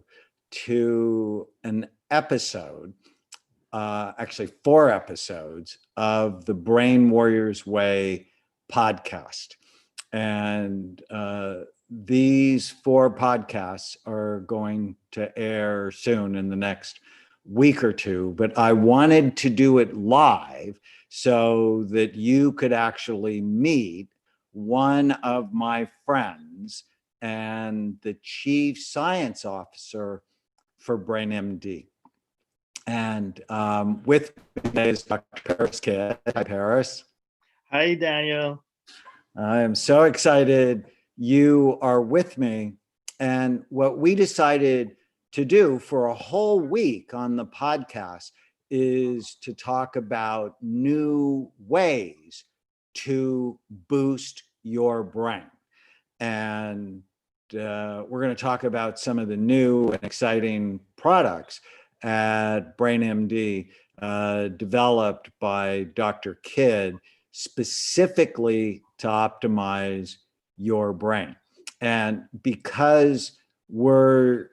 you to an episode, actually 4 episodes of the Brain Warriors Way podcast. And these 4 podcasts are going to air soon in the next week or 2, but I wanted to do it live so that you could actually meet one of my friends and the chief science officer for BrainMD. And with me today is Dr. Parris Kidd. Hi, Parris. Hi, Daniel. I am so excited you are with me. And what we decided to do for a whole week on the podcast is to talk about new ways to boost your brain. And we're going to talk about some of the new and exciting products at BrainMD developed by Dr. Kidd specifically to optimize your brain. And because we're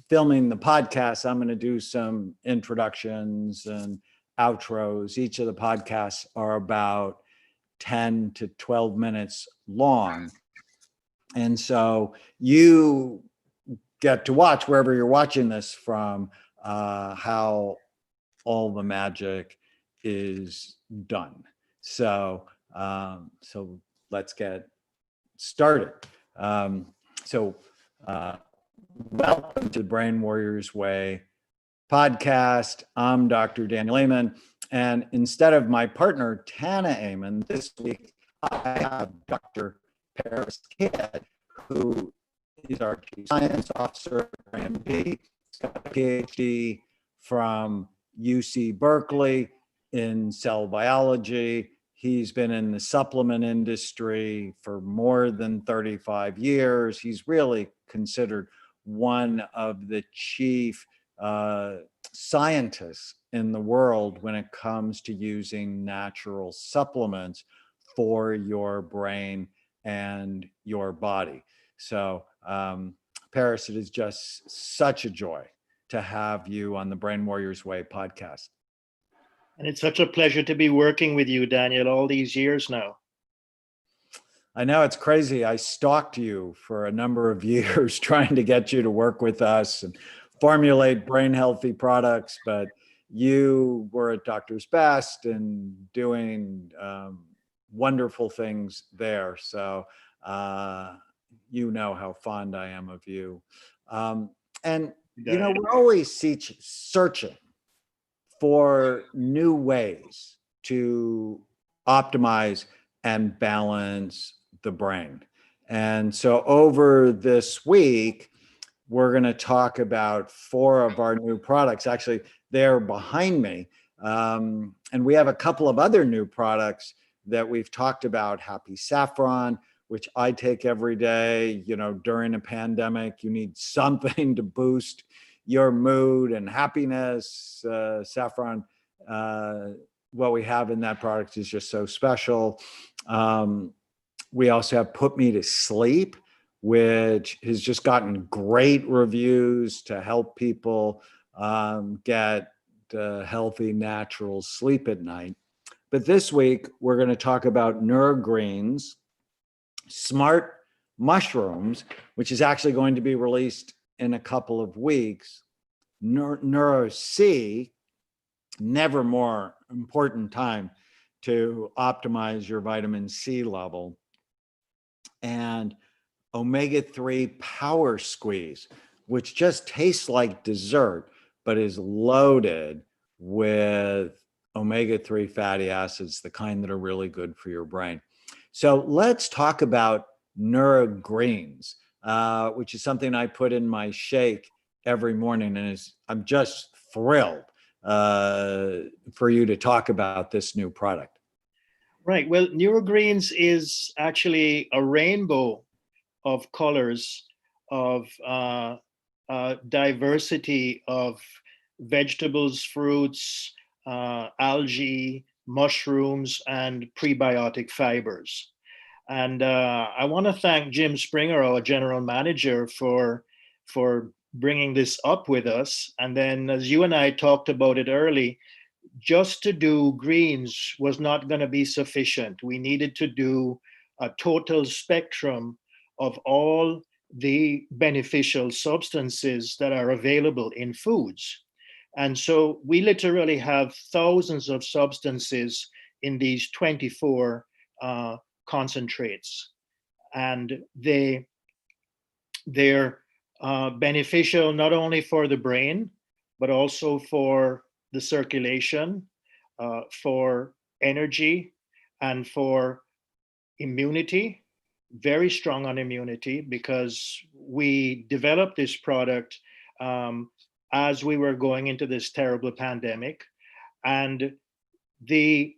filming the podcast, I'm going to do some introductions and outros. Each of the podcasts are about 10 to 12 minutes long. And so you get to watch wherever you're watching this from how all the magic is done. So let's get started. Welcome to the Brain Warriors Way podcast. I'm Dr. Daniel Amen. And instead of my partner, Tana Amen, this week I have Dr. Parris Kidd, who is our chief science officer at BrainMD. He's got a PhD from UC Berkeley in cell biology. He's been in the supplement industry for more than 35 years. He's really considered one of the chief scientists in the world when it comes to using natural supplements for your brain and your body. So, Parris, it is just such a joy to have you on the Brain Warriors Way podcast. And it's such a pleasure to be working with you, Daniel, all these years now. I know, it's crazy. I stalked you for a number of years trying to get you to work with us and formulate brain healthy products, but you were at Doctor's Best and doing wonderful things there. So you know how fond I am of you. And, you know, we're always searching for new ways to optimize and balance the brain. And so over this week, we're going to talk about 4 of our new products. Actually, they're behind me. And we have a couple of other new products that we've talked about. Happy Saffron, which I take every day. You know, during a pandemic, you need something to boost your mood and happiness. Saffron, what we have in that product is just so special. We also have Put Me to Sleep, which has just gotten great reviews to help people get healthy, natural sleep at night. But this week, we're going to talk about neurogreens, smart mushrooms, which is actually going to be released in a couple of weeks, NeuroC, never more important time to optimize your vitamin C level, and omega-3 power squeeze, which just tastes like dessert, but is loaded with omega-3 fatty acids, the kind that are really good for your brain. So let's talk about neurogreens, which is something I put in my shake every morning, and I'm just thrilled for you to talk about this new product. Right. Well, neurogreens is actually a rainbow of colors of diversity of vegetables, fruits, algae, mushrooms, and prebiotic fibers. And I want to thank Jim Springer, our general manager, for bringing this up with us. And then, as you and I talked about it early, just to do greens was not going to be sufficient. We needed to do a total spectrum of all the beneficial substances that are available in foods. And so we literally have thousands of substances in these 24 concentrates. And they're beneficial not only for the brain, but also for the circulation, for energy, and for immunity. Very strong on immunity, because we developed this product as we were going into this terrible pandemic. And the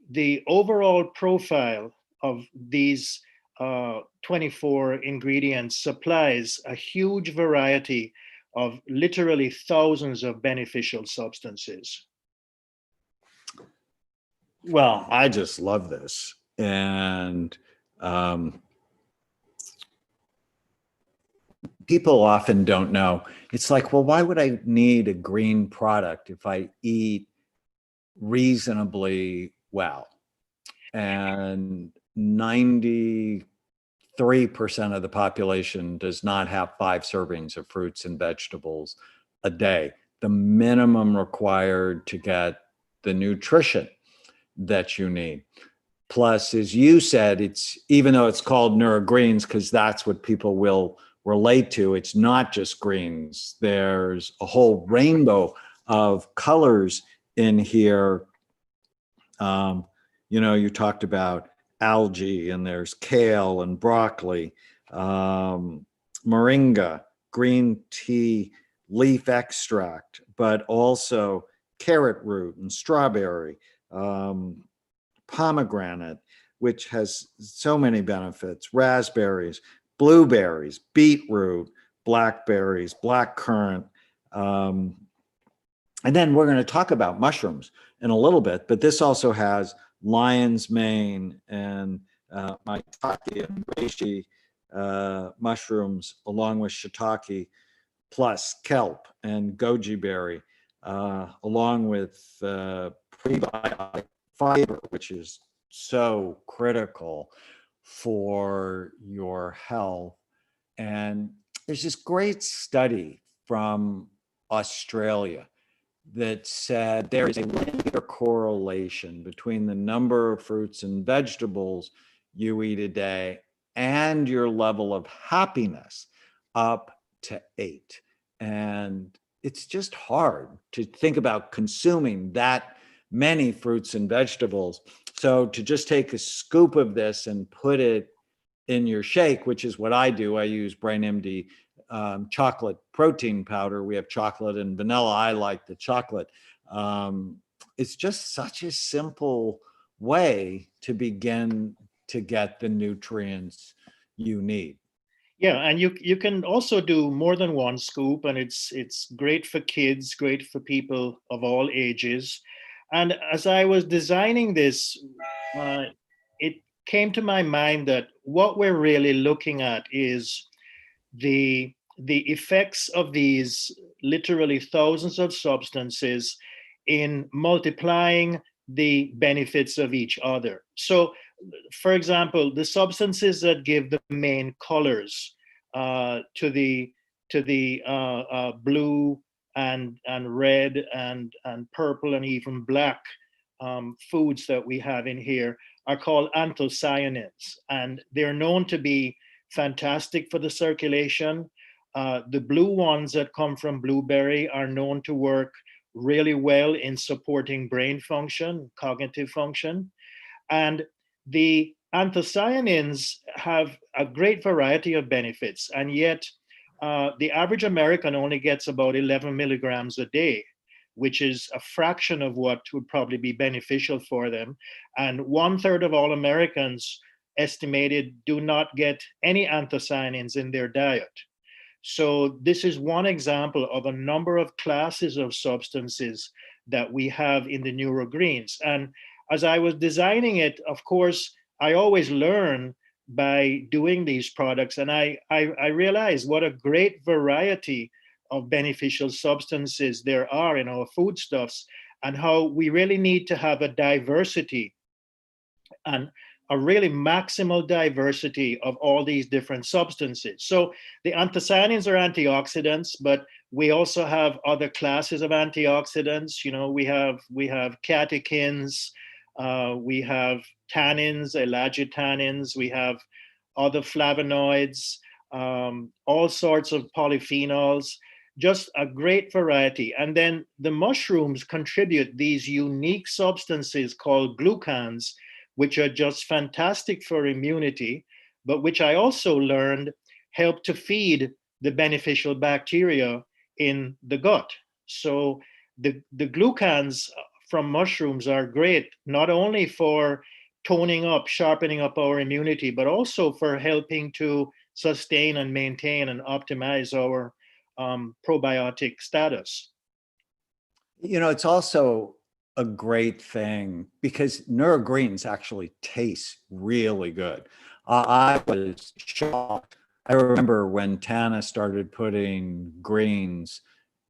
overall profile of these 24 ingredients supplies a huge variety of literally thousands of beneficial substances. Well, I just love this. And people often don't know. It's like, well, why would I need a green product if I eat reasonably well? And 93% of the population does not have 5 servings of fruits and vegetables a day, the minimum required to get the nutrition that you need. Plus, as you said, it's, even though it's called neurogreens, because that's what people will relate to, it's not just greens. There's a whole rainbow of colors in here. You know, you talked about algae, and there's kale and broccoli, moringa, green tea leaf extract, but also carrot root and strawberry, pomegranate, which has so many benefits, raspberries, blueberries, beetroot, blackberries, blackcurrant. And then we're going to talk about mushrooms in a little bit, but this also has lion's mane and maitake and reishi mushrooms, along with shiitake, plus kelp and goji berry, along with prebiotic fiber, which is so critical for your health. And there's this great study from Australia that said there is a linear correlation between the number of fruits and vegetables you eat a day and your level of happiness, up to 8. And it's just hard to think about consuming that many fruits and vegetables. So to just take a scoop of this and put it in your shake, which is what I do, I use BrainMD chocolate protein powder. We have chocolate and vanilla. I like the chocolate. It's just such a simple way to begin to get the nutrients you need. Yeah, and you can also do more than one scoop, and it's great for kids, great for people of all ages. And as I was designing this, it came to my mind that what we're really looking at is the effects of these literally thousands of substances in multiplying the benefits of each other. So, for example, the substances that give the main colors to the blue and red and purple and even black foods that we have in here are called anthocyanins, and they're known to be fantastic for the circulation. The blue ones that come from blueberry are known to work really well in supporting brain function, cognitive function. And the anthocyanins have a great variety of benefits, and yet the average American only gets about 11 milligrams a day, which is a fraction of what would probably be beneficial for them. And 1/3 of all Americans estimated do not get any anthocyanins in their diet. So this is one example of a number of classes of substances that we have in the neurogreens. And as I was designing it, of course, I always learn by doing these products. And I realized what a great variety of beneficial substances there are in our foodstuffs, and how we really need to have a diversity and a really maximal diversity of all these different substances. So the anthocyanins are antioxidants, but we also have other classes of antioxidants. You know, we have catechins, we have tannins, elagitannins, we have other flavonoids, all sorts of polyphenols, just a great variety. And then the mushrooms contribute these unique substances called glucans, which are just fantastic for immunity, but which I also learned help to feed the beneficial bacteria in the gut. So the glucans from mushrooms are great, not only for toning up, sharpening up our immunity, but also for helping to sustain and maintain and optimize our probiotic status. You know, it's also a great thing because neurogreens actually taste really good. I was shocked. I remember when Tana started putting greens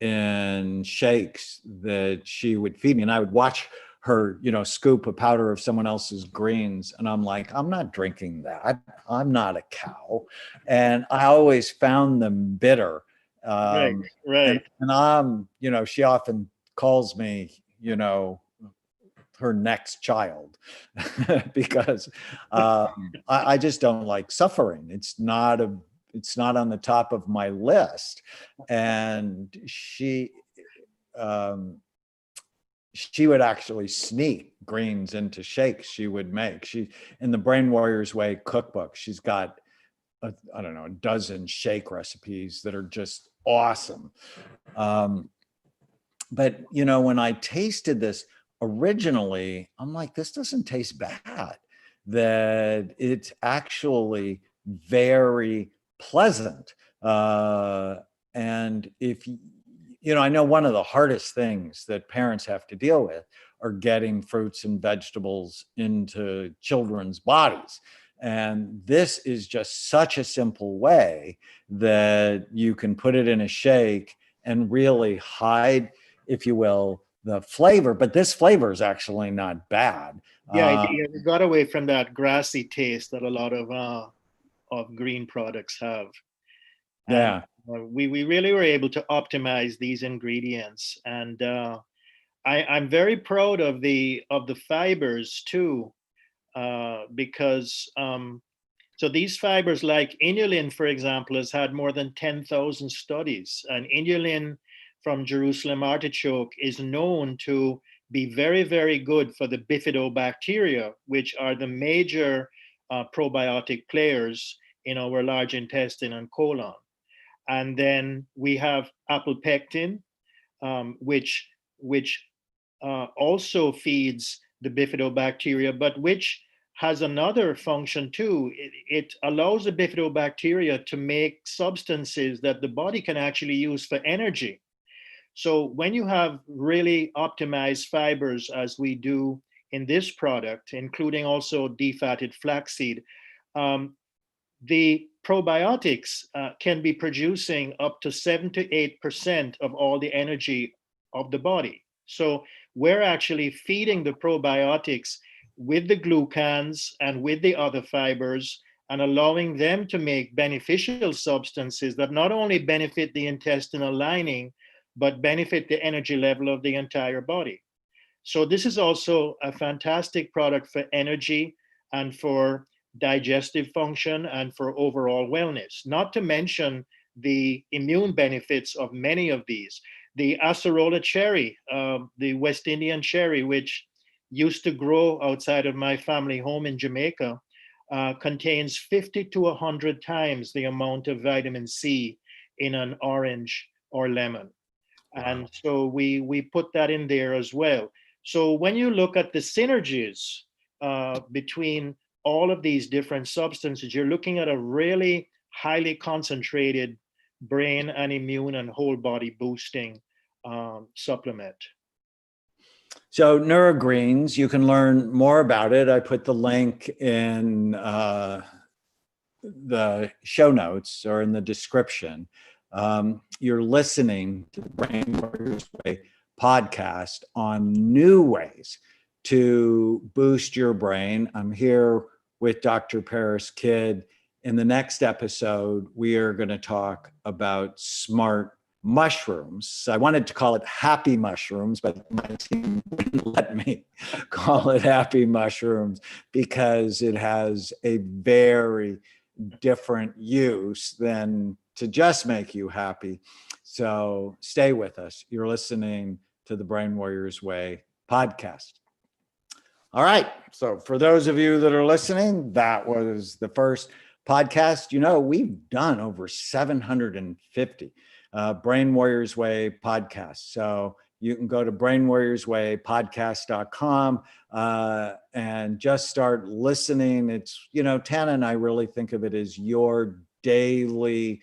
in shakes that she would feed me, and I would watch her, you know, scoop a powder of someone else's greens, and I'm like, I'm not drinking that. I'm not a cow. And I always found them bitter. Right, right. And I'm, you know, she often calls me, you know, her next child because I just don't like suffering. It's not on the top of my list. And she would actually sneak greens into shakes she would make. She, in the Brain Warriors Way cookbook, she's got I don't know, a dozen shake recipes that are just awesome. But, you know, when I tasted this originally, I'm like, this doesn't taste bad. That it's actually very pleasant. And if you know, I know one of the hardest things that parents have to deal with are getting fruits and vegetables into children's bodies. And this is just such a simple way that you can put it in a shake and really hide, if you will, the flavor. But this flavor is actually not bad. Yeah, it got away from that grassy taste that a lot of green products have. And Yeah. we really were able to optimize these ingredients. And I'm very proud of the fibers too, because so these fibers, like inulin, for example, has had more than 10,000 studies. And inulin from Jerusalem artichoke is known to be very, very good for the bifidobacteria, which are the major probiotic players in our large intestine and colon. And then we have apple pectin, which also feeds the bifidobacteria, but which has another function too. It allows the bifidobacteria to make substances that the body can actually use for energy. So when you have really optimized fibers, as we do in this product, including also defatted flaxseed, the probiotics can be producing up to 7 to 8% of all the energy of the body. So we're actually feeding the probiotics with the glucans and with the other fibers and allowing them to make beneficial substances that not only benefit the intestinal lining, but benefit the energy level of the entire body. So this is also a fantastic product for energy and for digestive function and for overall wellness, not to mention the immune benefits of many of these. The acerola cherry, the West Indian cherry, which used to grow outside of my family home in Jamaica, contains 50 to 100 times the amount of vitamin C in an orange or lemon. And so we put that in there as well. So when you look at the synergies between all of these different substances, you're looking at a really highly concentrated brain and immune and whole body boosting supplement. So neurogreens, you can learn more about it. I put the link in the show notes or in the description. You're listening to the Brain Warriors Way podcast on new ways to boost your brain. I'm here with Dr. Parris Kidd. In the next episode, we are going to talk about smart mushrooms. I wanted to call it happy mushrooms, but my team wouldn't let me call it happy mushrooms because it has a very different use than to just make you happy. So stay with us. You're listening to the Brain Warriors Way podcast. All right. So for those of you that are listening, that was the first podcast. You know, we've done over 750 Brain Warriors Way podcasts. So you can go to brainwarriorswaypodcast.com and just start listening. It's, you know, Tana and I really think of it as your daily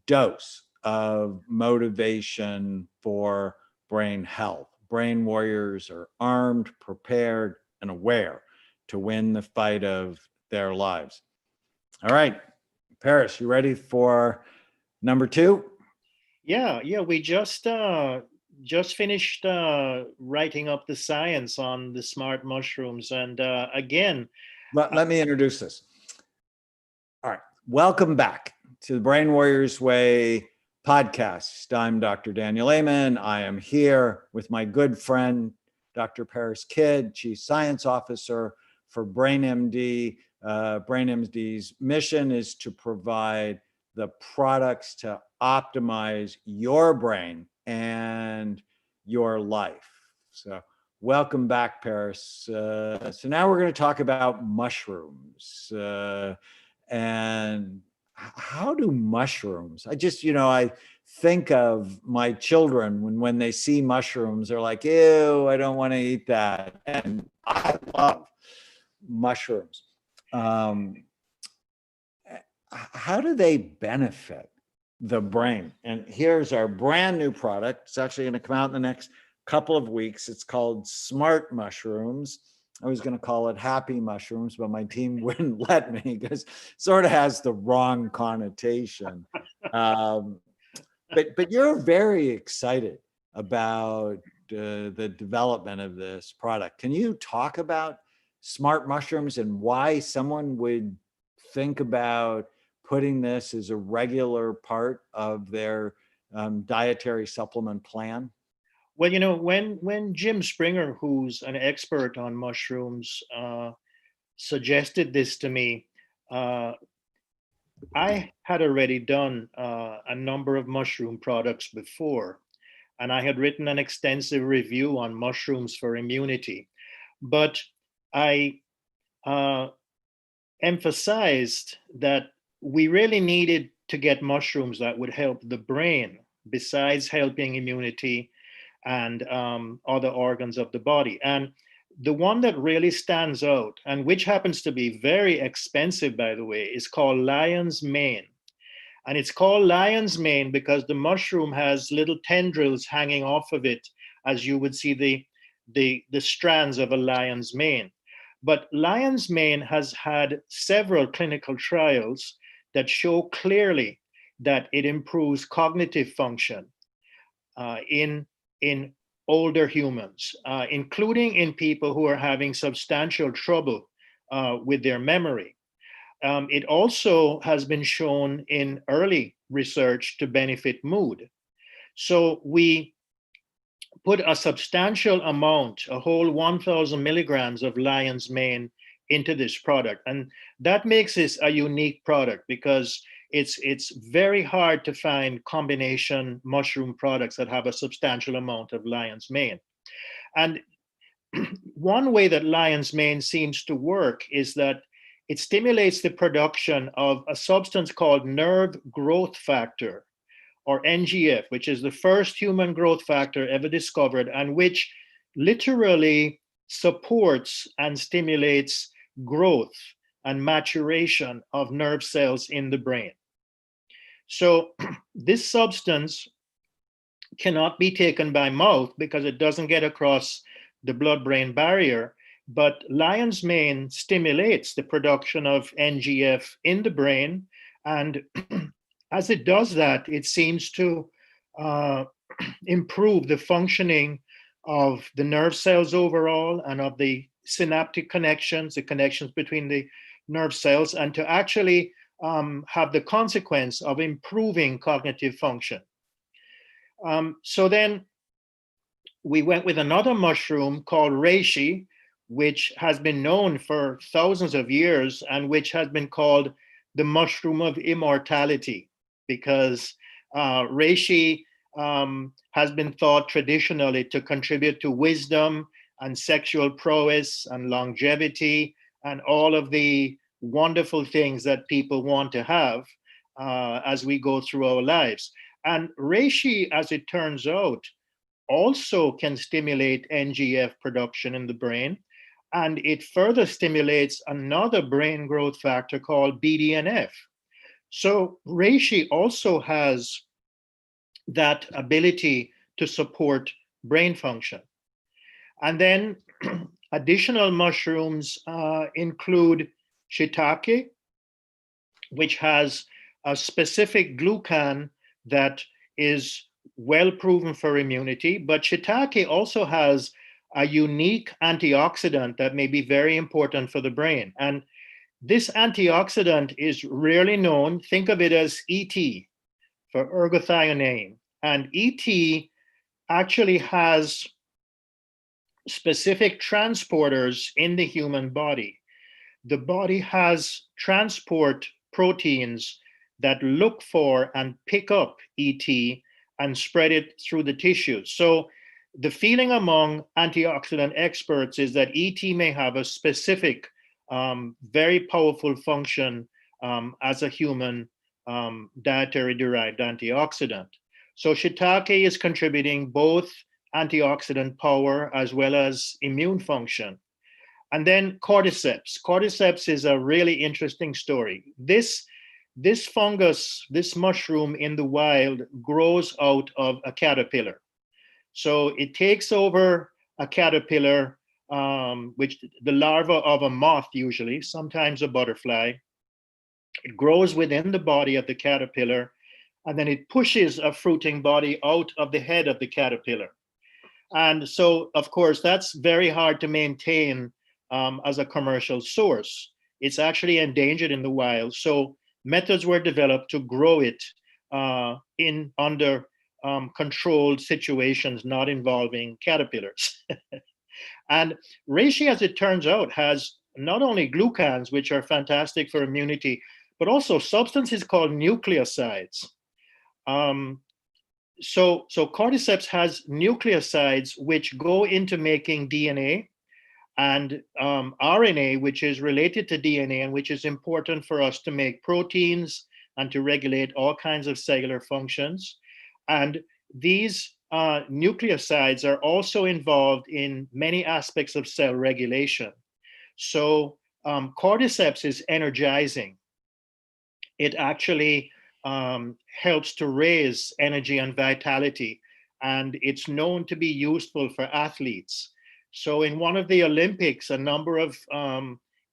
dose of motivation for brain health. Brain warriors are armed, prepared, and aware to win the fight of their lives. All right, Parris, you ready for number 2? Yeah. We just finished writing up the science on the smart mushrooms, and again, let me introduce this. All right, welcome back to the Brain Warriors Way podcast. I'm Dr. Daniel Amen. I am here with my good friend, Dr. Parris Kidd, Chief Science Officer for BrainMD. BrainMD's mission is to provide the products to optimize your brain and your life. So welcome back, Parris. So now we're going to talk about mushrooms. And how do mushrooms, I think of my children when they see mushrooms, they're like, ew, I don't want to eat that. And I love mushrooms. How do they benefit the brain? And here's our brand new product. It's actually going to come out in the next couple of weeks. It's called Smart Mushrooms. I was going to call it Happy Mushrooms, but my team wouldn't let me because it sort of has the wrong connotation. But you're very excited about the development of this product. Can you talk about Smart Mushrooms and why someone would think about putting this as a regular part of their dietary supplement plan? Well, you know, when Jim Springer, who's an expert on mushrooms, suggested this to me, I had already done a number of mushroom products before, and I had written an extensive review on mushrooms for immunity. But I emphasized that we really needed to get mushrooms that would help the brain, besides helping immunity and other organs of the body. And the one that really stands out, and which happens to be very expensive, by the way, is called lion's mane. And it's called lion's mane because the mushroom has little tendrils hanging off of it, as you would see the strands of a lion's mane. But lion's mane has had several clinical trials that show clearly that it improves cognitive function in older humans, including in people who are having substantial trouble with their memory. It also has been shown in early research to benefit mood. So we put a substantial amount, a whole 1,000 milligrams of lion's mane into this product. And that makes this a unique product because it's very hard to find combination mushroom products that have a substantial amount of lion's mane. And one way that lion's mane seems to work is that it stimulates the production of a substance called nerve growth factor, or NGF, which is the first human growth factor ever discovered, and which literally supports and stimulates growth and maturation of nerve cells in the brain. So this substance cannot be taken by mouth because it doesn't get across the blood-brain barrier, but lion's mane stimulates the production of NGF in the brain, and as it does that, it seems to uh, improve the functioning of the nerve cells overall and of the synaptic connections, the connections between the nerve cells, and to actually have the consequence of improving cognitive function. So then we went with another mushroom called reishi, which has been known for thousands of years and which has been called the mushroom of immortality, because reishi has been thought traditionally to contribute to wisdom and sexual prowess and longevity and all of the wonderful things that people want to have as we go through our lives. And reishi, as it turns out, also can stimulate NGF production in the brain. And it further stimulates another brain growth factor called BDNF. So reishi also has that ability to support brain function. And then additional mushrooms include shiitake, which has a specific glucan that is well proven for immunity. But shiitake also has a unique antioxidant that may be very important for the brain. And this antioxidant is rarely known. Think of it as ET, for ergothioneine. And ET actually has specific transporters in the human body. The body has transport proteins that look for and pick up ET and spread it through the tissues. So the feeling among antioxidant experts is that ET may have a specific, very powerful function as a human dietary derived antioxidant. So shiitake is contributing both antioxidant power as well as immune function. And then cordyceps. Cordyceps is a really interesting story. This fungus, this mushroom in the wild grows out of a caterpillar. So it takes over a caterpillar, which the larva of a moth usually, sometimes a butterfly. It grows within the body of the caterpillar, and then it pushes a fruiting body out of the head of the caterpillar. And so, of course, that's very hard to maintain as a commercial source. It's actually endangered in the wild. So methods were developed to grow it in under controlled situations not involving caterpillars. And reishi, as it turns out, has not only glucans, which are fantastic for immunity, but also substances called nucleosides. So cordyceps has nucleosides which go into making DNA and RNA, which is related to DNA and which is important for us to make proteins and to regulate all kinds of cellular functions. And these nucleosides are also involved in many aspects of cell regulation. So cordyceps is energizing. It actually helps to raise energy and vitality, and it's known to be useful for athletes. So in one of the Olympics, a number of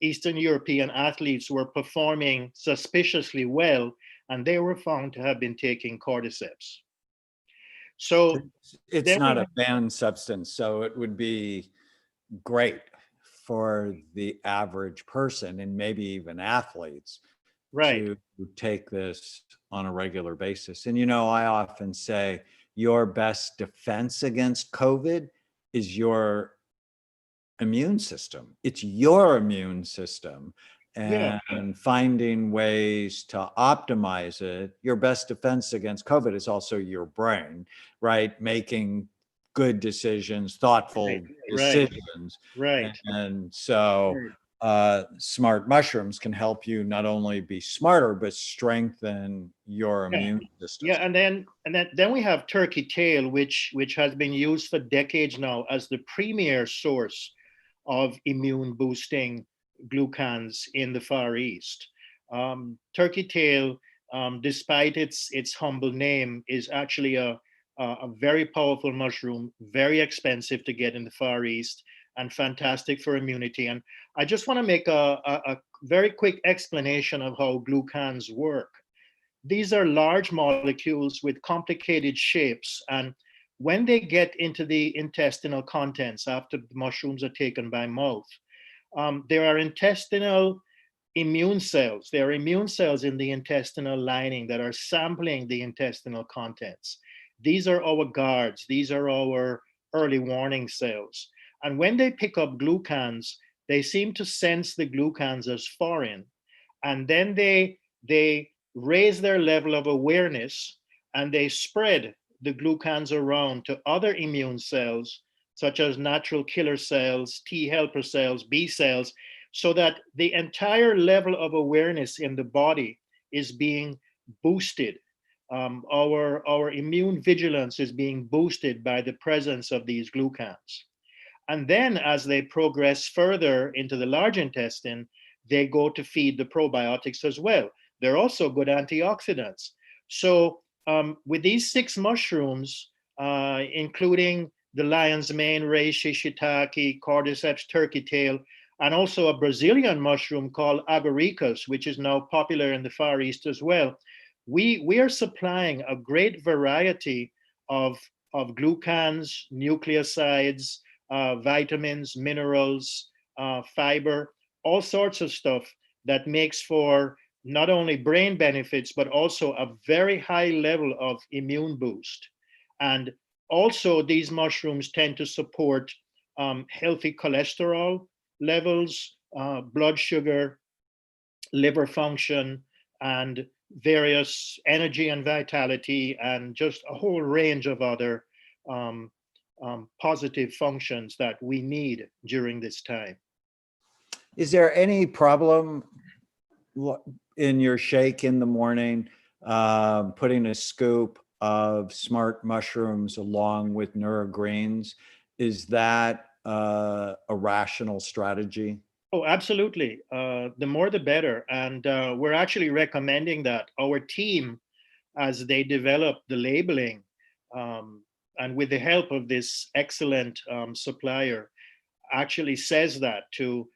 Eastern European athletes were performing suspiciously well, and they were found to have been taking cordyceps. So it's not a banned substance, so it would be great for the average person and maybe even athletes to take this on a regular basis. And, you know, I often say your best defense against COVID is your immune system. It's your immune system. And finding ways to optimize it. Your best defense against COVID is also your brain, right? Making good decisions, thoughtful decisions. And so smart mushrooms can help you not only be smarter, but strengthen your immune system. Yeah, and then we have turkey tail, which has been used for decades now as the premier source of immune boosting glucans in the Far East. Turkey tail, despite its humble name, is actually a very powerful mushroom, very expensive to get in the Far East, and fantastic for immunity. And I just want to make a very quick explanation of how glucans work. these are large molecules with complicated shapes. And when they get into the intestinal contents after the mushrooms are taken by mouth, there are intestinal immune cells. There are immune cells in the intestinal lining that are sampling the intestinal contents. These are our guards. These are our early warning cells. And when they pick up glucans, they seem to sense the glucans as foreign. And then they raise their level of awareness and they spread the glucans around to other immune cells, such as natural killer cells, T helper cells, B cells, so that the entire level of awareness in the body is being boosted. Our immune vigilance is being boosted by the presence of these glucans. And then as they progress further into the large intestine, they go to feed the probiotics as well. They're also good antioxidants. So with these 6 mushrooms, including the lion's mane, reishi, shiitake, cordyceps, turkey tail, and also a Brazilian mushroom called agaricus, which is now popular in the Far East as well, we are supplying a great variety of glucans, nucleosides, vitamins, minerals, fiber, all sorts of stuff that makes for not only brain benefits, but also a very high level of immune boost. And also these mushrooms tend to support healthy cholesterol levels, blood sugar, liver function, and various energy and vitality, and just a whole range of other positive functions that we need during this time. Is there any problem in your shake in the morning, putting a scoop of smart mushrooms along with neurogreens? Is that a rational strategy? Oh, absolutely. The more the better. And we're actually recommending that. Our team, as they develop the labeling, and with the help of this excellent supplier, actually says that to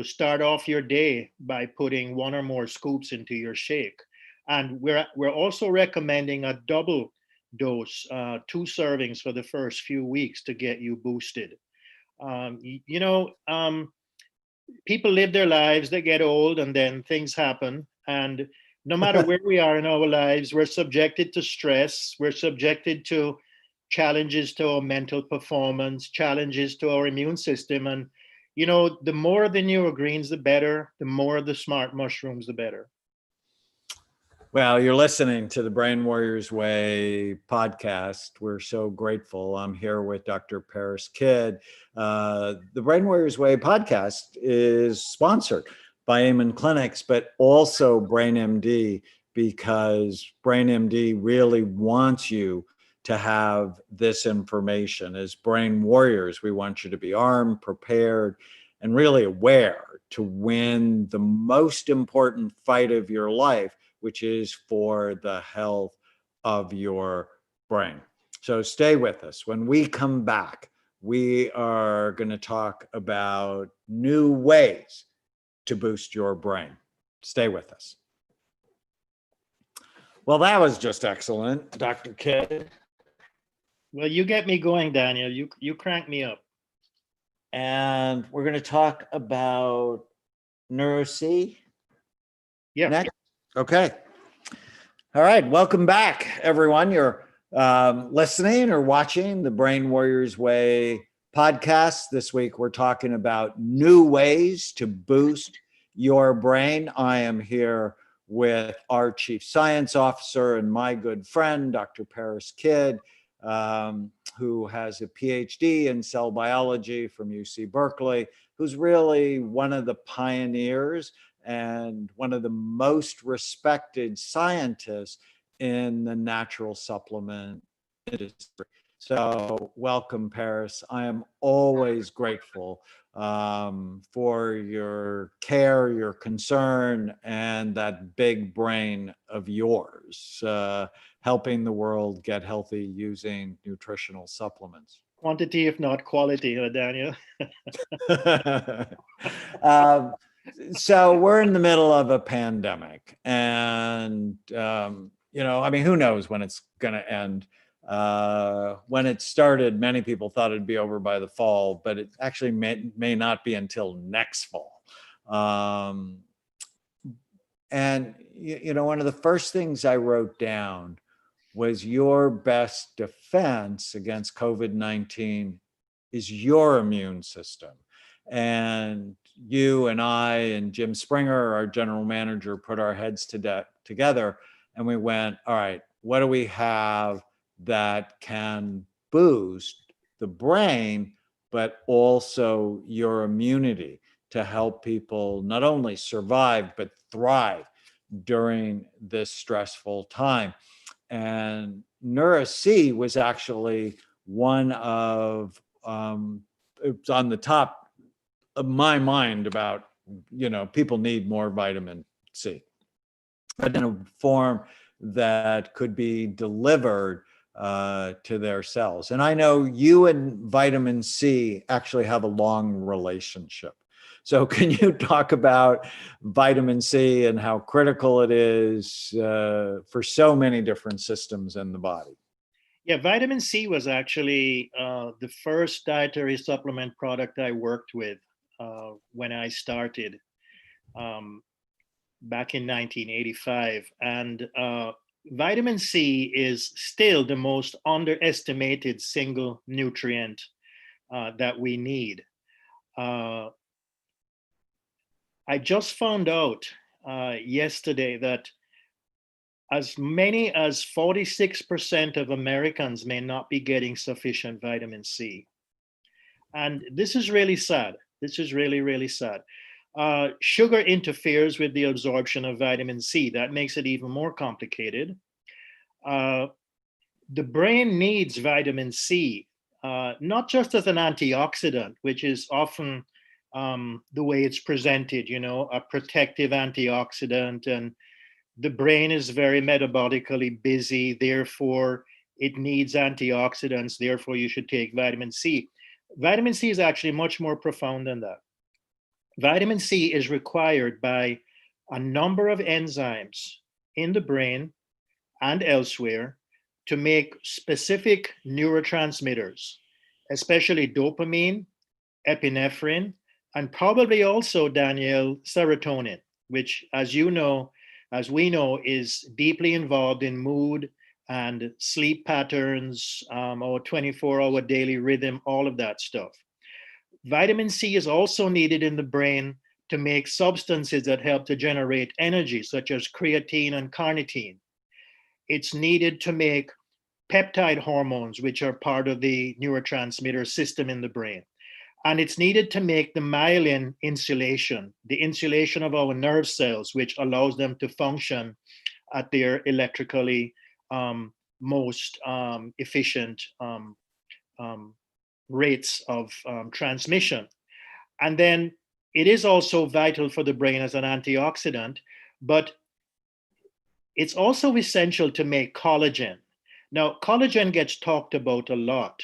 start off your day by putting 1 or more scoops into your shake. And we're also recommending a double dose, 2 servings for the first few weeks to get you boosted. People live their lives, they get old, and then things happen. And no matter where we are in our lives, we're subjected to stress, we're subjected to challenges to our mental performance, challenges to our immune system. And, the more the neurogreens, the better, the more the smart mushrooms, the better. Well, you're listening to the Brain Warriors Way podcast. We're so grateful. I'm here with Dr. Parris Kidd. The Brain Warriors Way podcast is sponsored by Amen Clinics, but also BrainMD, because BrainMD really wants you to have this information. As brain warriors, we want you to be armed, prepared, and really aware to win the most important fight of your life, which is for the health of your brain. So stay with us. When we come back, we are going to talk about new ways to boost your brain. Stay with us. Well, that was just excellent, Dr. Kidd. Well, you get me going, Daniel. You crank me up. And we're going to talk about NeuroC. Yeah. Next. Okay. All right. Welcome back, everyone. You're listening or watching the Brain Warriors Way podcast. This week, we're talking about new ways to boost your brain. I am here with our Chief Science Officer and my good friend, Dr. Parris Kidd, who has a PhD in cell biology from UC Berkeley, who's really one of the pioneers and one of the most respected scientists in the natural supplement industry. So welcome, Parris. I am always grateful for your care, your concern, and that big brain of yours, helping the world get healthy using nutritional supplements. Quantity, if not quality, Daniel. So we're in the middle of a pandemic, and I mean, who knows when it's going to end? When it started, many people thought it'd be over by the fall, but it actually may not be until next fall. Um, and one of the first things I wrote down was your best defense against COVID-19 is your immune system. And you and I and Jim Springer, our general manager, put our heads together and we went, all right, what do we have that can boost the brain, but also your immunity to help people not only survive, but thrive during this stressful time? And Neura-C was actually one of, it's on the top of my mind about, people need more vitamin C, but in a form that could be delivered to their cells. And I know you and vitamin C actually have a long relationship. So can you talk about vitamin C and how critical it is for so many different systems in the body? Yeah, vitamin C was actually the first dietary supplement product I worked with when I started back in 1985. And vitamin C is still the most underestimated single nutrient that we need. I just found out yesterday that as many as 46% of Americans may not be getting sufficient vitamin C. And this is really sad. This is really, really sad. Sugar interferes with the absorption of vitamin C. That makes it even more complicated. The brain needs vitamin C, not just as an antioxidant, which is often the way it's presented, a protective antioxidant, and the brain is very metabolically busy, therefore it needs antioxidants, therefore you should take vitamin C. Vitamin C is actually much more profound than that. Vitamin C is required by a number of enzymes in the brain and elsewhere to make specific neurotransmitters, especially dopamine, epinephrine, and probably also, Danielle, serotonin, which, as you know, as we know, is deeply involved in mood and sleep patterns, our 24-hour daily rhythm, all of that stuff. Vitamin C is also needed in the brain to make substances that help to generate energy, such as creatine and carnitine. It's needed to make peptide hormones, which are part of the neurotransmitter system in the brain. And it's needed to make the myelin insulation, the insulation of our nerve cells, which allows them to function at their electrically most efficient rates of transmission. And then it is also vital for the brain as an antioxidant, but it's also essential to make collagen. Now, collagen gets talked about a lot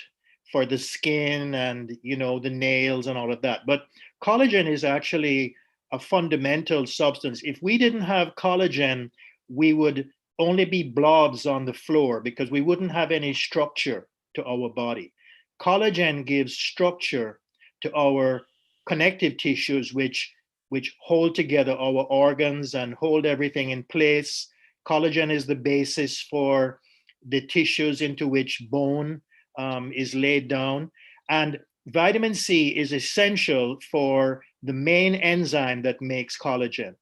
for the skin and the nails and all of that, but collagen is actually a fundamental substance. If we didn't have collagen, we would only be blobs on the floor because we wouldn't have any structure to our body. Collagen gives structure to our connective tissues, which hold together our organs and hold everything in place. Collagen is the basis for the tissues into which bone is laid down. And vitamin C is essential for the main enzyme that makes collagen.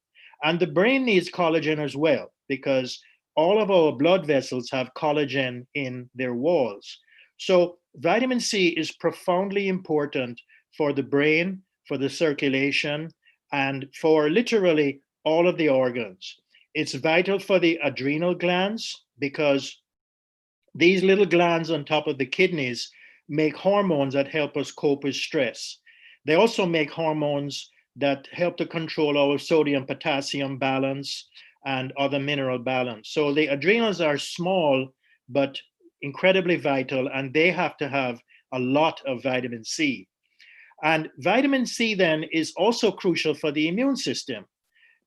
And the brain needs collagen as well, because all of our blood vessels have collagen in their walls. So vitamin C is profoundly important for the brain, for the circulation, and for literally all of the organs. It's vital for the adrenal glands because these little glands on top of the kidneys make hormones that help us cope with stress. They also make hormones that help to control our sodium potassium balance and other mineral balance. So the adrenals are small, but incredibly vital, and they have to have a lot of vitamin C. And vitamin C then is also crucial for the immune system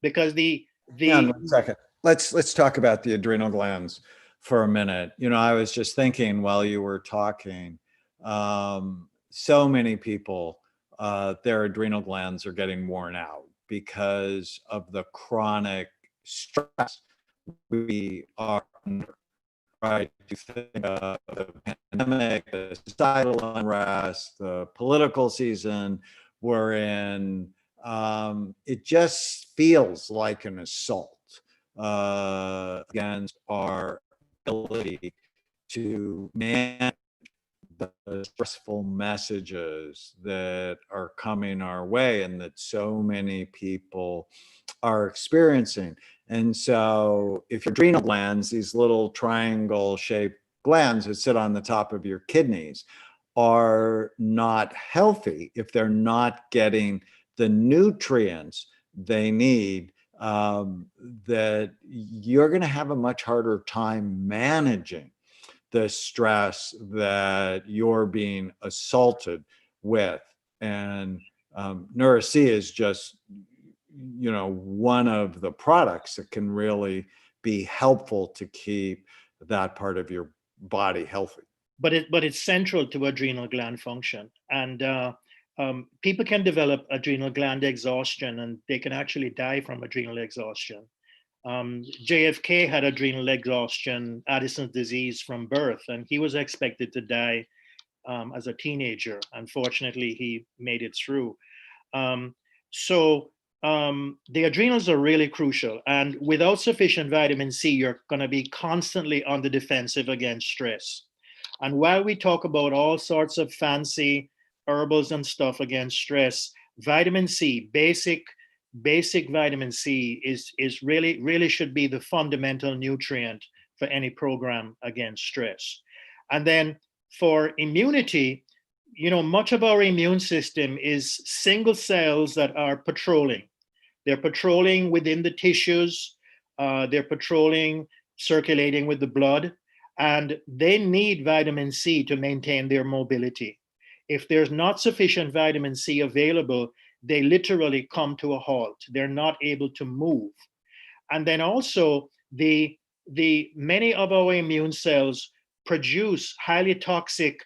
because Hang on the 1 second. Let's talk about the adrenal glands for a minute. I was just thinking while you were talking, so many people, their adrenal glands are getting worn out because of the chronic stress we are under. Right? You think of the pandemic, the societal unrest, the political season we're in. It just feels like an assault against our ability to manage the stressful messages that are coming our way and that so many people are experiencing. And so, if your adrenal glands, these little triangle shaped glands that sit on the top of your kidneys, are not healthy, if they're not getting the nutrients they need, that you're going to have a much harder time managing the stress that you're being assaulted with. And Neura-C is just, one of the products that can really be helpful to keep that part of your body healthy. but it's central to adrenal gland function. And people can develop adrenal gland exhaustion, and they can actually die from adrenal exhaustion. JFK had adrenal exhaustion, Addison's disease from birth, and he was expected to die as a teenager. Unfortunately, he made it through. So the adrenals are really crucial. And without sufficient vitamin C, you're going to be constantly on the defensive against stress. And while we talk about all sorts of fancy herbals and stuff against stress, vitamin C, basic vitamin C is really should be the fundamental nutrient for any program against stress. And then for immunity, much of our immune system is single cells that are patrolling. They're patrolling within the tissues, they're patrolling, circulating with the blood, and they need vitamin C to maintain their mobility. If there's not sufficient vitamin C available, they literally come to a halt. They're not able to move. And then also the many of our immune cells produce highly toxic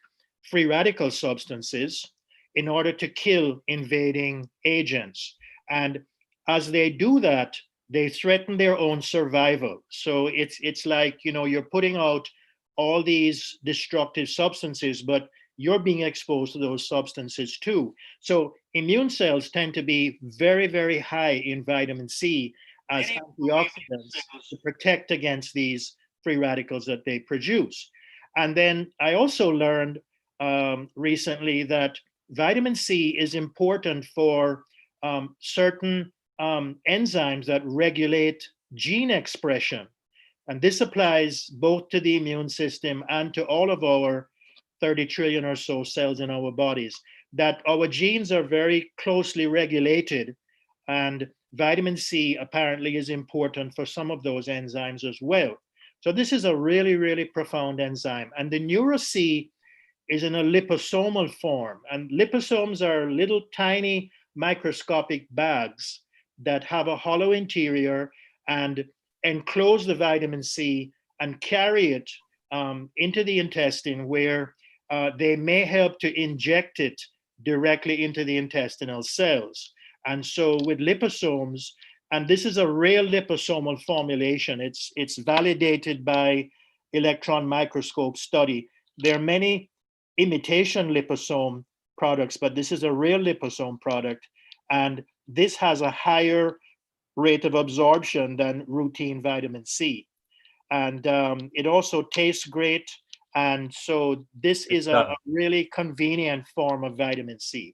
free radical substances in order to kill invading agents. And as they do that, they threaten their own survival. So it's like, you're putting out all these destructive substances, but you're being exposed to those substances too. So immune cells tend to be very, very high in vitamin C as antioxidants to protect against these free radicals that they produce. And then I also learned recently that vitamin C is important for certain enzymes that regulate gene expression. And this applies both to the immune system and to all of our 30 trillion or so cells in our bodies, that our genes are very closely regulated. And vitamin C apparently is important for some of those enzymes as well. So this is a really, really profound enzyme. And the Neura-C is in a liposomal form. And liposomes are little tiny microscopic bags that have a hollow interior and enclose the vitamin C and carry it into the intestine, where they may help to inject it directly into the intestinal cells. And so with liposomes, and this is a real liposomal formulation, it's validated by electron microscope study. There are many imitation liposome products, but this is a real liposome product. And this has a higher rate of absorption than routine vitamin C. And it also tastes great. And so this is a really convenient form of vitamin C.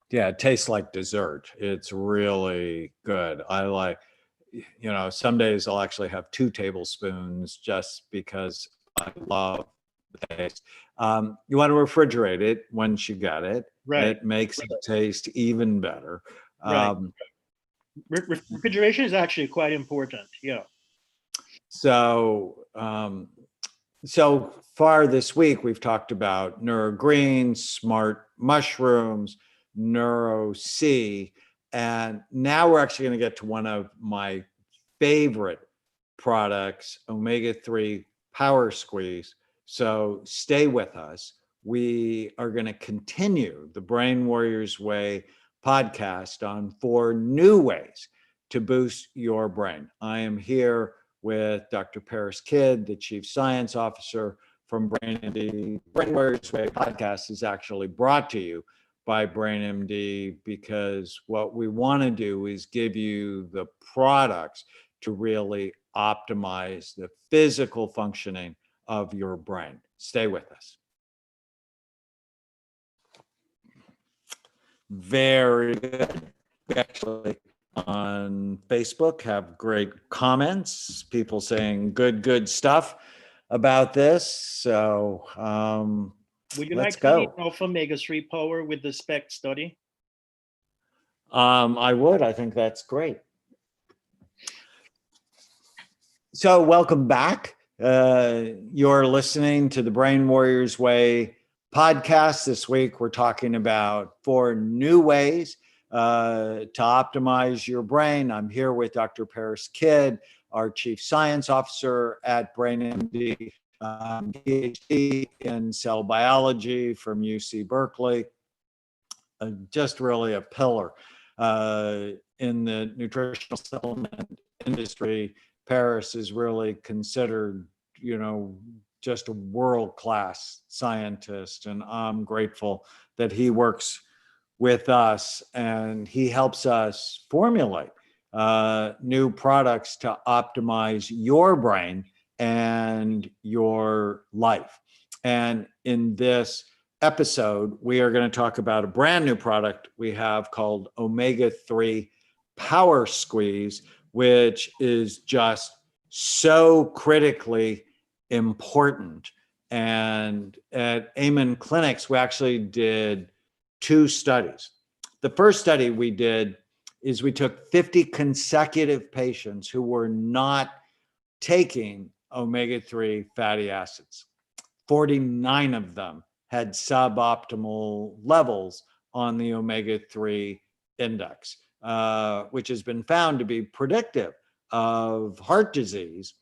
Yeah, it tastes like dessert. It's really good. I like, some days I'll actually have 2 tablespoons just because I love the taste. You want to refrigerate it once you get it. Right. It makes it taste even better. Right. Refrigeration is actually quite important. Yeah. So, so far this week, we've talked about neurogreens, smart mushrooms, Neuro C. And now we're actually going to get to one of my favorite products, omega-3 Power Squeeze. So stay with us. We are going to continue the Brain Warriors Way podcast on 4 new ways to boost your brain. I am here with Dr. Parris Kidd, the Chief Science Officer from BrainMD. Brain Warriors Way podcast is actually brought to you by BrainMD because what we want to do is give you the products to really optimize the physical functioning of your brain. Stay with us. Very good. We actually on Facebook have great comments, people saying good stuff about this. So would you let's like to go. lead off omega-3 power with the SPECT study? I would. I think that's great. So welcome back. You're listening to the Brain Warriors Way podcast. This week, we're talking about 4 new ways to optimize your brain. I'm here with Dr. Parris Kidd, our Chief Science Officer at BrainMD, PhD in cell biology from UC Berkeley. Just really a pillar in the nutritional supplement industry. Parris is really considered, just a world-class scientist, and I'm grateful that he works with us and he helps us formulate new products to optimize your brain and your life. And in this episode, we are going to talk about a brand new product we have called Omega-3 Power Squeeze, which is just so critically important. And at Amen Clinics, we actually did 2 studies. The first study we did is we took 50 consecutive patients who were not taking omega-3 fatty acids. 49 of them had suboptimal levels on the omega-3 index, which has been found to be predictive of heart disease.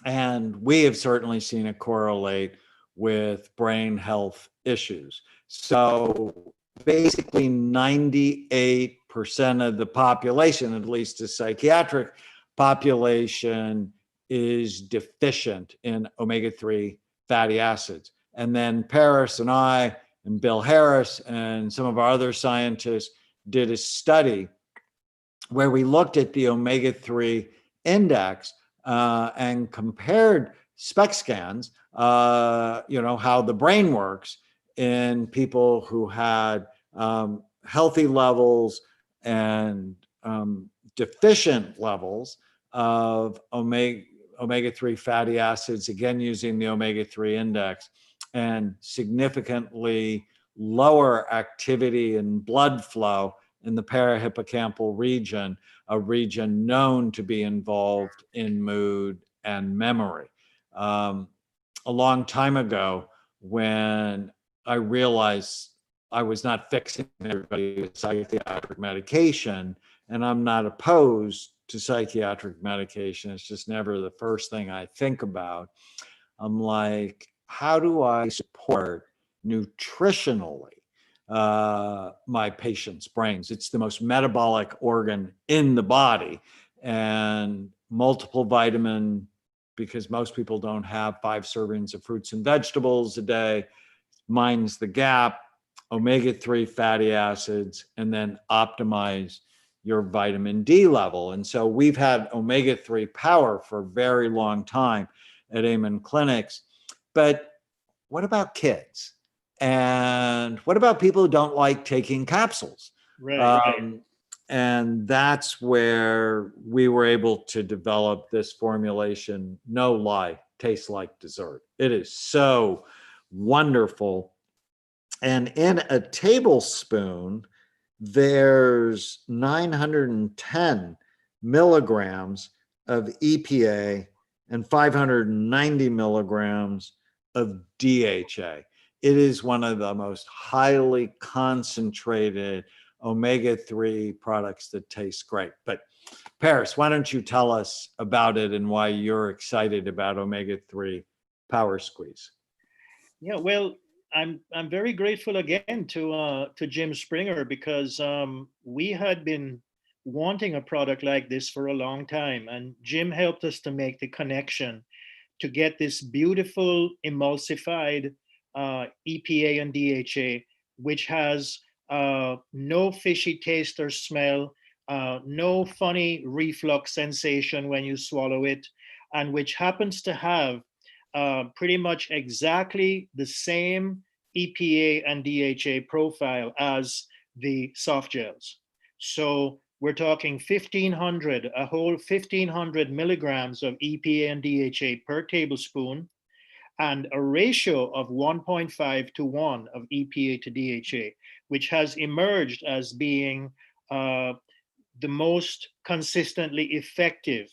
And we have certainly seen it correlate with brain health issues. So basically 98% of the population, at least the psychiatric population, is deficient in omega-3 fatty acids. And then Parris and I and Bill Harris and some of our other scientists did a study where we looked at the omega-3 index and compared SPECT scans, how the brain works in people who had healthy levels and deficient levels of omega-3 fatty acids, again, using the omega-3 index, and significantly lower activity in blood flow in the parahippocampal region, a region known to be involved in mood and memory. A long time ago, when I realized I was not fixing everybody with psychiatric medication, and I'm not opposed to psychiatric medication, it's just never the first thing I think about. I'm like, how do I support nutritionally my patients' brains? It's the most metabolic organ in the body, and multiple vitamin, because most people don't have 5 servings of fruits and vegetables a day, minds the gap, omega-3 fatty acids, and then optimize your vitamin D level. And so we've had omega-3 power for a very long time at Amen Clinics. But what about kids? And what about people who don't like taking capsules? Right. And that's where we were able to develop this formulation, no lie, tastes like dessert. It is so wonderful. And in a tablespoon, there's 910 milligrams of EPA and 590 milligrams of DHA. it is one of the most highly concentrated omega-3 products that taste great. But Parris, why don't you tell us about it and why you're excited about omega-3 Power Squeeze? Yeah, well, I'm very grateful again to Jim Springer, because we had been wanting a product like this for a long time, and Jim helped us to make the connection to get this beautiful emulsified EPA and DHA, which has no fishy taste or smell, no funny reflux sensation when you swallow it, and which happens to have pretty much exactly the same EPA and DHA profile as the soft gels. So we're talking 1,500, a whole 1,500 milligrams of EPA and DHA per tablespoon, and a ratio of 1.5 to 1 of EPA to DHA, which has emerged as being the most consistently effective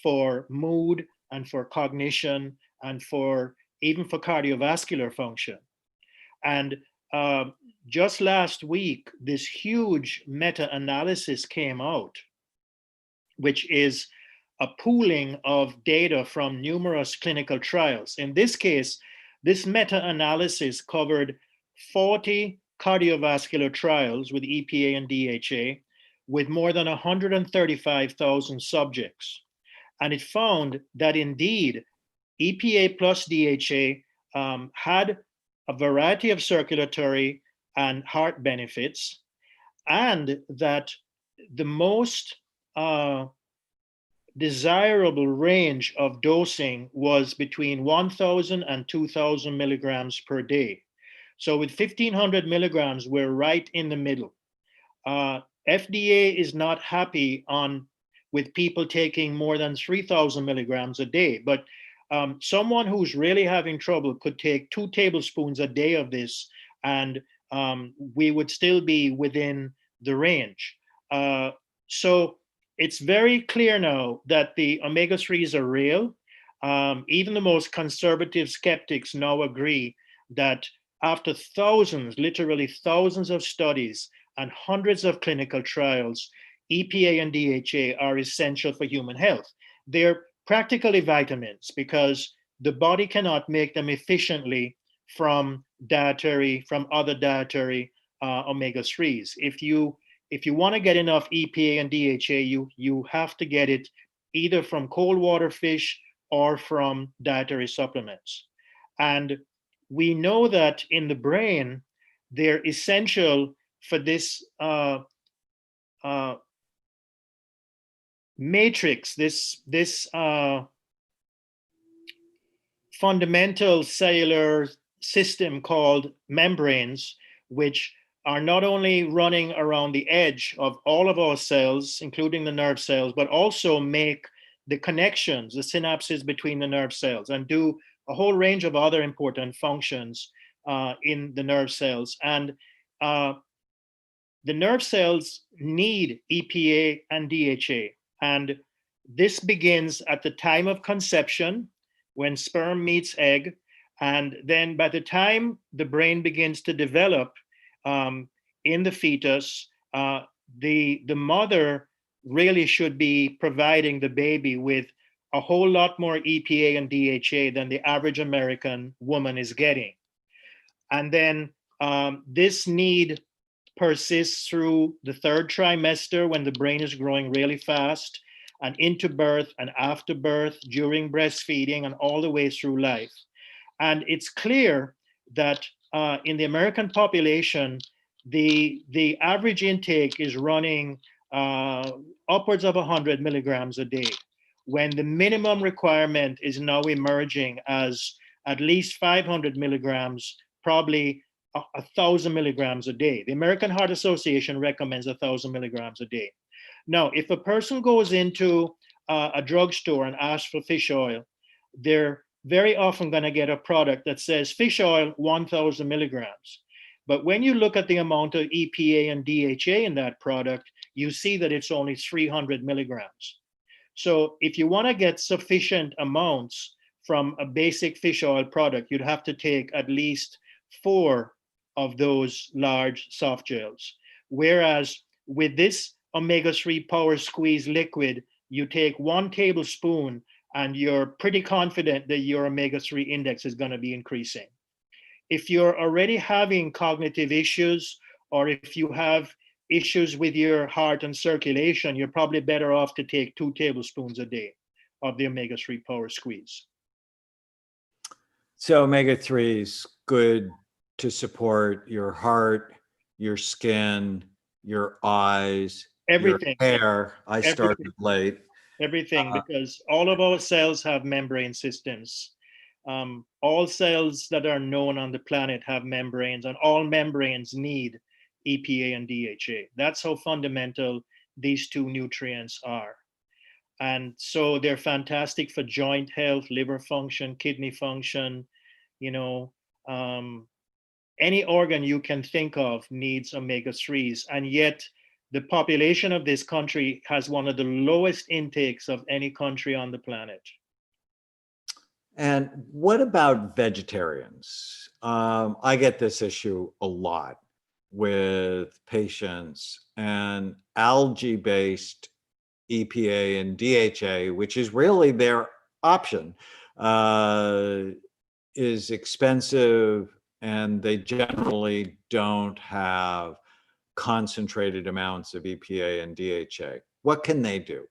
for mood and for cognition and for even for cardiovascular function. And just last week, this huge meta-analysis came out, which is a pooling of data from numerous clinical trials. In this case, this meta-analysis covered 40 cardiovascular trials with EPA and DHA with more than 135,000 subjects. And it found that indeed, EPA plus DHA had a variety of circulatory and heart benefits, and that the most desirable range of dosing was between 1,000 and 2,000 milligrams per day. So with 1,500 milligrams, we're right in the middle. FDA is not happy with people taking more than 3,000 milligrams a day, but someone who's really having trouble could take 2 tablespoons a day of this, and we would still be within the range. So it's very clear now that the omega-3s are real. Even the most conservative skeptics now agree that after thousands, literally thousands of studies and hundreds of clinical trials, EPA and DHA are essential for human health. They're practically vitamins because the body cannot make them efficiently from other dietary omega-3s. If you want to get enough EPA and DHA, you have to get it either from cold water fish or from dietary supplements. And we know that in the brain, they're essential for this matrix, this fundamental cellular system called membranes, which are not only running around the edge of all of our cells, including the nerve cells, but also make the connections, the synapses between the nerve cells, and do a whole range of other important functions in the nerve cells. And the nerve cells need EPA and DHA. And this begins at the time of conception, when sperm meets egg. And then by the time the brain begins to develop in the fetus, the mother really should be providing the baby with a whole lot more EPA and DHA than the average American woman is getting. And then this need persists through the 3rd trimester when the brain is growing really fast, and into birth and after birth, during breastfeeding, and all the way through life. And it's clear that in the American population, the average intake is running upwards of 100 milligrams a day, when the minimum requirement is now emerging as at least 500 milligrams, probably 1,000 milligrams a day. The American Heart Association recommends 1,000 milligrams a day. Now, if a person goes into a drugstore and asks for fish oil, they're very often going to get a product that says fish oil 1,000 milligrams. But when you look at the amount of EPA and DHA in that product, you see that it's only 300 milligrams. So if you want to get sufficient amounts from a basic fish oil product, you'd have to take at least 4 of those large soft gels. Whereas with this omega-3 power squeeze liquid, you take 1 tablespoon and you're pretty confident that your omega-3 index is going to be increasing. If you're already having cognitive issues, or if you have issues with your heart and circulation, you're probably better off to take 2 tablespoons a day of the omega-3 power squeeze. So omega-3 is good to support your heart, your skin, your eyes, Everything. your hair. I started late. Everything, because all of our cells have membrane systems. All cells that are known on the planet have membranes, and all membranes need EPA and DHA. That's how fundamental these 2 nutrients are. And so they're fantastic for joint health, liver function, kidney function. You know, any organ you can think of needs omega-3s, and yet the population of this country has one of the lowest intakes of any country on the planet. And what about vegetarians? I get this issue a lot with patients, and algae-based EPA and DHA, which is really their option, is expensive, and they generally don't have concentrated amounts of EPA and DHA. What can they do?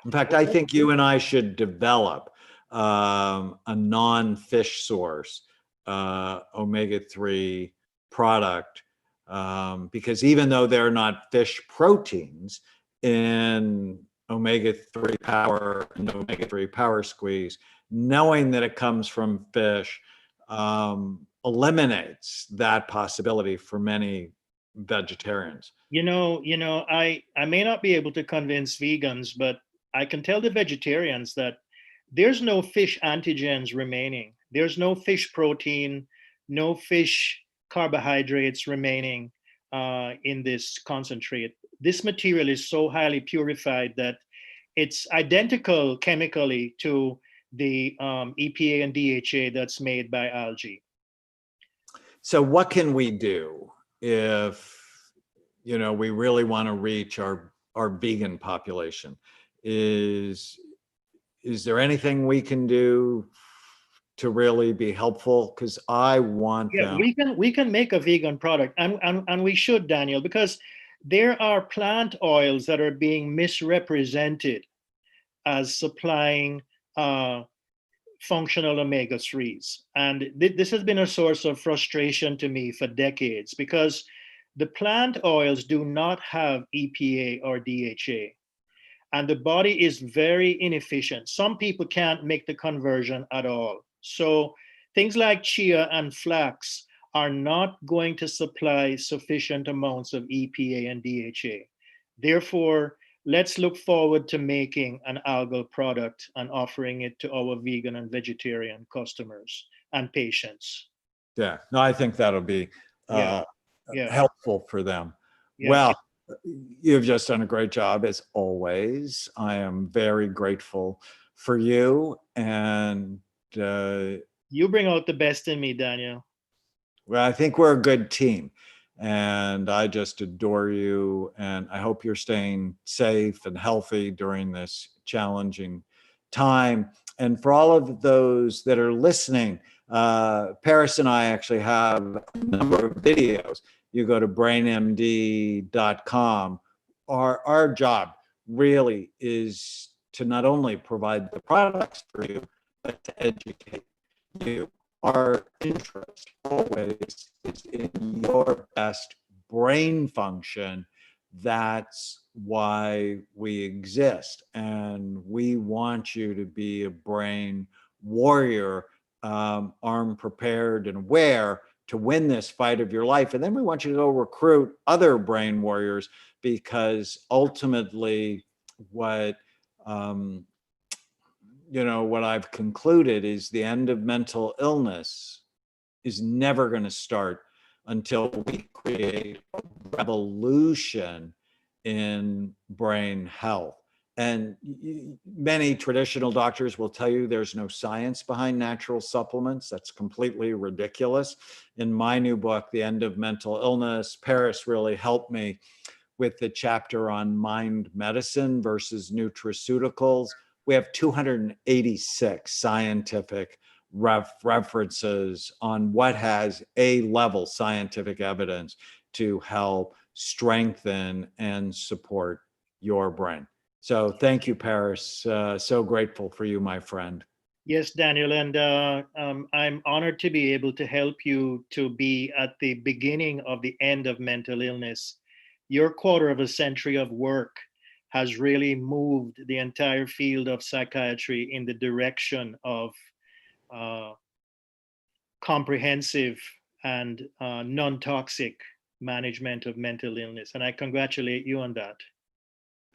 In fact, I think you and I should develop a non-fish source omega-3 product, because even though they're not fish proteins, in omega-3 power and omega-3 power squeeze, knowing that it comes from fish eliminates that possibility for many vegetarians. I may not be able to convince vegans, but I can tell the vegetarians that there's no fish antigens remaining. There's no fish protein, no fish carbohydrates remaining in this concentrate. This material is so highly purified that it's identical chemically to the EPA and DHA that's made by algae. So what can we do if, we really want to reach our vegan population? Is there anything we can do to really be helpful? Because I want them. We can make a vegan product, and we should, Daniel, because there are plant oils that are being misrepresented as supplying functional omega-3s. And this has been a source of frustration to me for decades, because the plant oils do not have EPA or DHA. And the body is very inefficient. Some people can't make the conversion at all. So things like chia and flax are not going to supply sufficient amounts of EPA and DHA. Therefore, let's look forward to making an algal product and offering it to our vegan and vegetarian customers and patients. Yeah, no, I think that'll be helpful for them. Yeah. Well, you've just done a great job as always. I am very grateful for you, and you bring out the best in me, Daniel. Well, I think we're a good team, and I just adore you, and I hope you're staying safe and healthy during this challenging time. And for all of those that are listening, Parris and I actually have a number of videos. You go to brainmd.com. Our job really is to not only provide the products for you, but to educate you. Our interest always is in your best brain function. That's why we exist. And we want you to be a brain warrior, armed, prepared, and aware to win this fight of your life. And then we want you to go recruit other brain warriors, because ultimately what I've concluded is the end of mental illness is never going to start until we create a revolution in brain health. And many traditional doctors will tell you there's no science behind natural supplements. That's completely ridiculous. In my new book, The End of Mental Illness, Parris really helped me with the chapter on mind medicine versus nutraceuticals. We have 286 scientific references on what has A-level scientific evidence to help strengthen and support your brain. So thank you, Parris. So grateful for you, my friend. Yes, Daniel, and I'm honored to be able to help you to be at the beginning of the end of mental illness. Your quarter of a century of work has really moved the entire field of psychiatry in the direction of uh, comprehensive and non-toxic management of mental illness. And I congratulate you on that.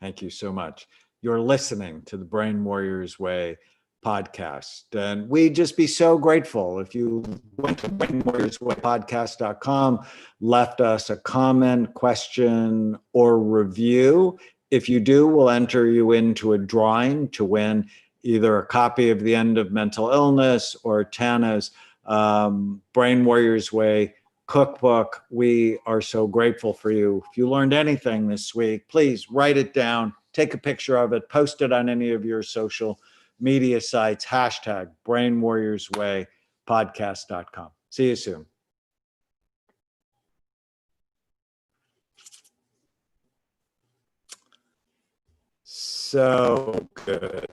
Thank you so much. You're listening to the Brain Warriors Way podcast. And we'd just be so grateful if you went to brainwarriorswaypodcast.com, left us a comment, question, or review. If you do, we'll enter you into a drawing to win either a copy of The End of Mental Illness or Tana's Brain Warriors Way cookbook. We are so grateful for you. If you learned anything this week, please write it down, take a picture of it, post it on any of your social media sites, hashtag Brain Warriors Way podcast.com. See you soon. So good.